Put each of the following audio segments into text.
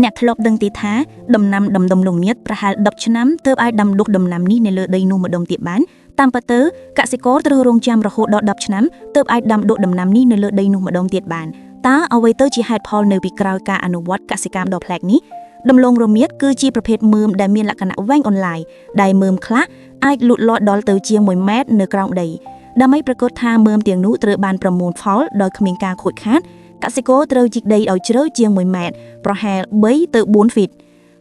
អ្នកធ្លាប់ដឹងទេថាដំណាំដំដុំលងមៀតប្រហែល10ឆ្នាំទើបអាចដាំដុះដំណាំនេះនៅលើដីនោះម្ដងទៀតបានតាមពិតទៅកសិករត្រូវរងចាំរហូតដល់10ឆ្នាំទើបអាចដាំដុះដំណាំនេះនៅលើដីនោះម្ដងទៀតបានតើអ្វីទៅជាហេតុផលនៅពីក្រោយការអនុវត្តកសិកម្មដ៏ប្លែកនេះដំឡូងរមៀតគឺជាប្រភេទមើមដែលមានលក្ខណៈវែងអន្លាយដែលមើមខ្លះអាចលូតលាស់ដល់ទៅជាង1ម៉ែត្រនៅក្រោមដីដើម្បីប្រកាសថាមើមទាំងនោះត្រូវបានប្រមូលផលដោយគ្មានការខូចខាតកសិករត្រូវជីកដីឲ្យជ្រៅជាង1ម៉ែត្រប្រហែល3ទៅ4ហ្វីត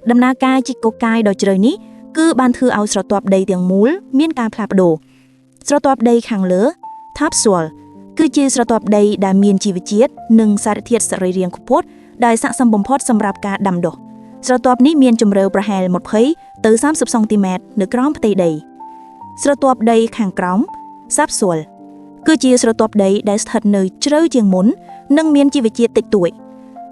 ដំណើរការជីកកកាយដ៏ជ្រៅនេះគឺបានធ្វើឲ្យស្រទាប់ដីទាំងមូលមានការផ្លាស់ប្ដូរស្រទាប់ដីខាងលើ topsoil គឺជាស្រទាប់ដីដែលមានជីវជាតិនិងសារធាតុសរីរាង្គខ្ពស់ដែលស័ក្តិសមបំផុតសម្រាប់ការដាំដុះស្រទាប់នេះមានជម្រៅប្រហែល20ទៅ30សង់ទីម៉ែត្រនៅក្រោមផ្ទៃដីស្រទាប់ដីខាងក្រោម subsoil គឺជាស្រទាប់ដីដែលស្ថិតនៅជ្រៅជាងមុននិងមានជីវជាតិតិចតួច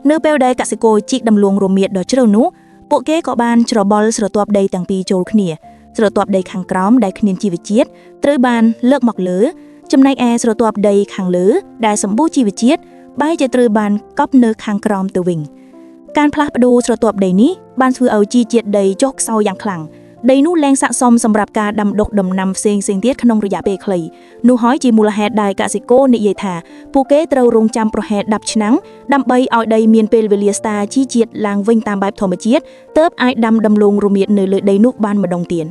នៅពេលដែលកសិករជីកដំឡូងរមៀតដ៏ជ្រៅនោះពួកគេក៏បានច្របល់ស្រទាប់ដីទាំងពីរចូលគ្នាស្រទាប់ដីខាងក្រោមដែលគ្មានជីវជាតិត្រូវបានលើកមកលើចំណែកឯស្រទាប់ដីខាងលើដែលសម្បូរជីវជាតិបែរជាត្រូវបានកប់នៅខាងក្រោមទៅវិញការផ្លាស់ប្ដូរស្រទាប់ដីនេះបានធ្វើឲ្យជីជាតិដីចុះខ្សោយយ៉ាងខ្លាំងដីនោះលែងស័ក្តិសមសម្រាប់ការដាំដុះដំណាំផ្សេងៗទៀតក្នុងរយៈពេលខ្លីនោះហើយជាមូលហេតុដែលកសិករនិយាយថាពួកគេត្រូវរងចាំប្រហែល10ឆ្នាំដើម្បីឲ្យដីមានពេលវេលាស្តារជីជាតិឡើងវិញតាមបែបធម្មជាតិទើបអាចដាំដំឡូងរមៀតនៅលើដីនោះបានម្ដងទៀត